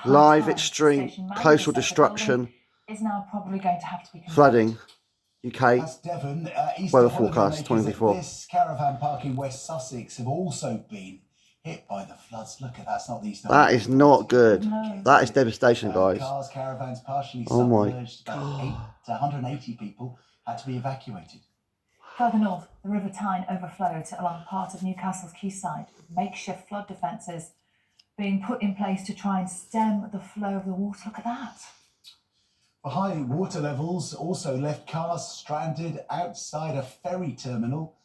live extreme coastal destruction, is now probably going to have to be flooding, UK, That's Devon, east weather of forecast 2024. This caravan park in West Sussex have also been hit by the floods. Look at that's not these. That is not good. That is devastation, guys. Cars, caravans partially Oh my submerged. About 8 to 180 people had to be evacuated. Further north, the River Tyne overflowed along part of Newcastle's quayside, with makeshift flood defences being put in place to try and stem the flow of the water. Look at that. The high water levels also left cars stranded outside a ferry terminal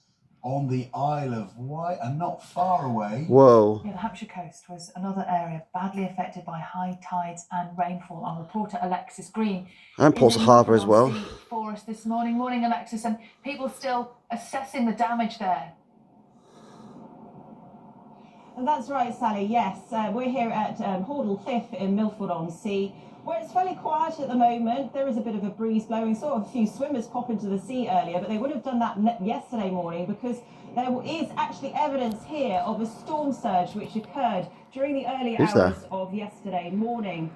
on the Isle of Wight and not far away. Whoa. Yeah, the Hampshire coast was another area badly affected by high tides and rainfall. Our reporter Alexis Green And Portsmouth Harbour as well. For us this morning. Morning, Alexis, and people still assessing the damage there. And that's right, Sally. Yes, we're here at Hordle Cliff in Milford-on-Sea, where it's fairly quiet at the moment. There is a bit of a breeze blowing. Saw a few swimmers pop into the sea earlier, but they would have done that yesterday morning because there is actually evidence here of a storm surge which occurred during the early hours of yesterday morning.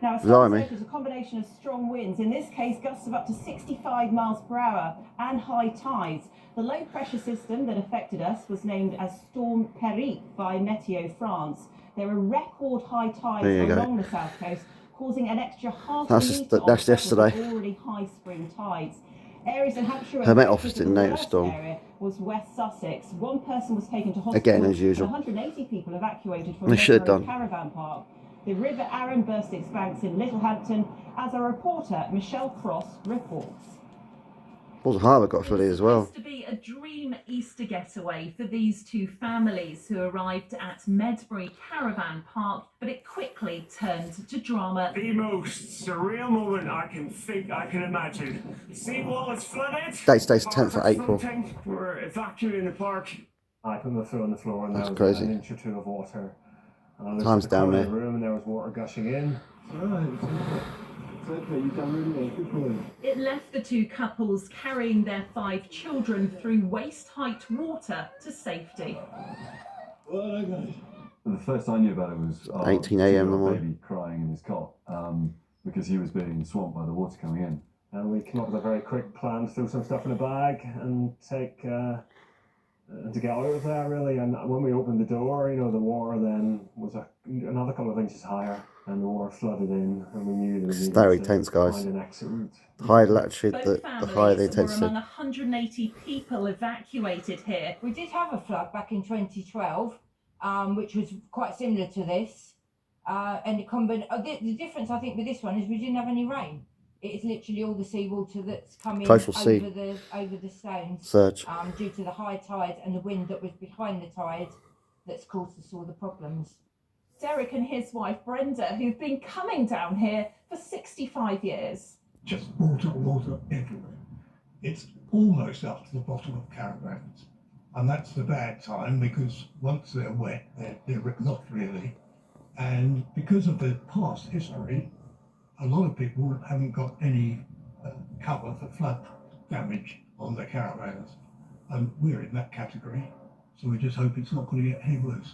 Now, a storm surge is a combination of strong winds, in this case gusts of up to 65 miles per hour and high tides. The low pressure system that affected us was named as Storm Perique by Meteo France. There are record high tides along the south coast, causing an extra half a metre that's yesterday. Already high spring tides. Areas in Hampshire Her Met Office didn't notice storm. Area was West Sussex. One person was taken to hospital. Again, as usual. 180 people evacuated from They should have done. Caravan Park. The River Arun burst its banks in Littlehampton, as our reporter Michelle Cross reports. Portsmouth Harbour got flooded as well. It used to be a dream Easter getaway for these two families who arrived at Medbury Caravan Park, but it quickly turned to drama. The most surreal moment I can imagine. Seawall is flooded. Date's 10th of April. We're evacuating the park. I put my foot on the floor and there was crazy. An inch or two of water. And Time's down there. Room and there was water gushing in. Okay, you've done really well. Good for you. It left the two couples carrying their 5 children through waist-height water to safety. The first I knew about it was 18 a.m. in the morning. Baby crying in his cot because he was being swamped by the water coming in. And we came up with a very quick plan to throw some stuff in a bag and take to get out of there really. And when we opened the door, you know, the water then was another couple of inches higher. And the water flooded in, and we knew that it's very tense, guys. The higher latitude, the higher the intensity. Were among 180 people evacuated here. We did have a flood back in 2012, which was quite similar to this. And the difference, I think, with this one is we didn't have any rain. It is literally all the seawater that's coming over the stones. Surge. Due to the high tide and the wind that was behind the tide that's caused us all the problems. Derek and his wife Brenda, who've been coming down here for 65 years. Just water everywhere. It's almost up to the bottom of caravans. And that's the bad time because once they're wet, they're not really. And because of the past history, a lot of people haven't got any cover for flood damage on their caravans. And we're in that category. So we just hope it's not going to get any worse.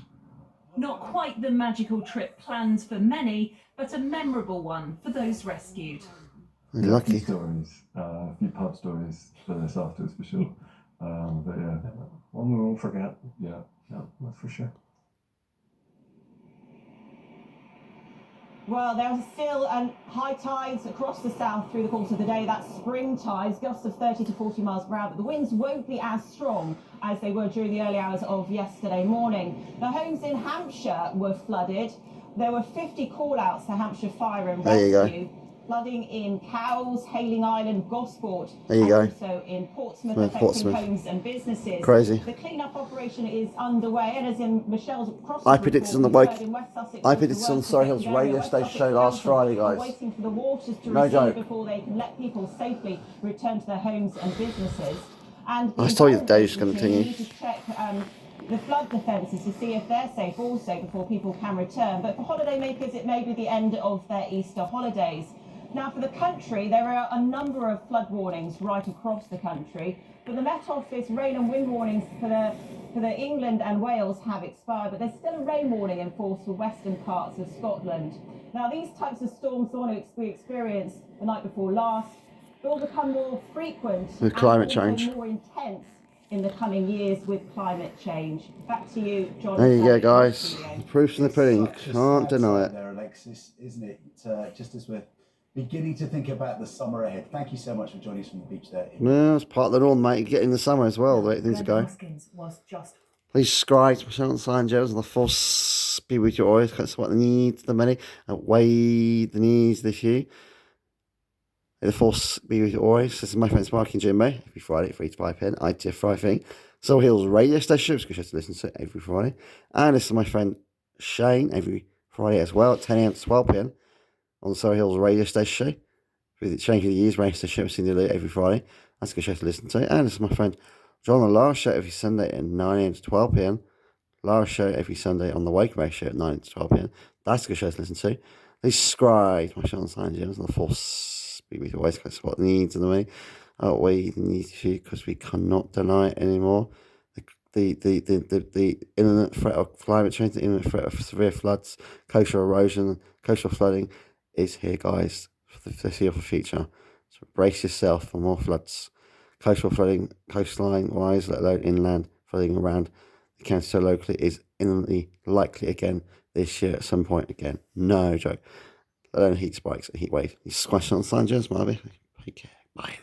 Not quite the magical trip planned for many, but a memorable one for those rescued. Lucky. Stories, a few pub stories for this afterwards for sure. But yeah, one we won't forget. Yeah, that's for sure. Well, there are still high tides across the south through the course of the day. That's spring tides, gusts of 30 to 40 miles per hour, but the winds won't be as strong as they were during the early hours of yesterday morning. The homes in Hampshire were flooded. There were 50 call-outs to Hampshire Fire and Rescue. Flooding in Cowes, Hayling Island, Gosport, and also in Portsmouth, affecting homes and businesses. Crazy. The clean-up operation is underway, and as in Michelle's cross I predicted on the Surrey Hills radio station show last Friday, guys. Waiting for the waters to recede before they can let people safely return to their homes and businesses. And I told you the day is going to continue. Need to check the flood defences to see if they're safe also before people can return. But for holidaymakers, it may be the end of their Easter holidays. Now, for the country, there are a number of flood warnings right across the country, but the Met Office rain and wind warnings for the England and Wales have expired, but there's still a rain warning in force for western parts of Scotland. Now, these types of storms, the one we experienced the night before last, will become more frequent With climate and also change. more intense in the coming years with climate change. Back to you, John. There you go, Sally, guys. in the studio. Proof's in the pudding. Such a Can't sad deny sign it. there, Alexis, isn't it? Just as we're beginning to think about the summer ahead. Thank you so much for joining us from the beach there. No, it's part of the norm, mate. You get in the summer as well, the way things Glenn go. Hoskins was just Please subscribe to my channel, Sign Jones, and the force be with you always. That's what the needs, the money, outweigh the needs this year. The force be with you always. This is my friend Mark and Jimbo. Every Friday at 3 to 5 p.m. ITF Friday. Soul Hills radio station, which you should listen to every Friday. And this is my friend Shane every Friday as well at 10 a.m. to 12 p.m. on the Soul Hills radio station. With it changing the years, radio station every Friday. That's a good show to listen to. And this is my friend John and Lara show every Sunday at 9 a.m. to 12 p.m. Lara show every Sunday on the Wake Radio show at 9 to 12 p.m. That's a good show to listen to. Please subscribe to my channel, Sign Jones, and the force be with you always. That's what the needs of the way. Outweigh the needs of you because we cannot deny it anymore. The imminent threat of climate change, the imminent threat of severe floods, coastal erosion, coastal flooding is here, guys, for the foreseeable future. So brace yourself for more floods. Coastal flooding, coastline wise, let alone inland flooding around the county so locally is imminently likely again this year at some point again. No joke. Let alone heat spikes and heat waves. You squash on San Jones, Marby. Take care. Bye.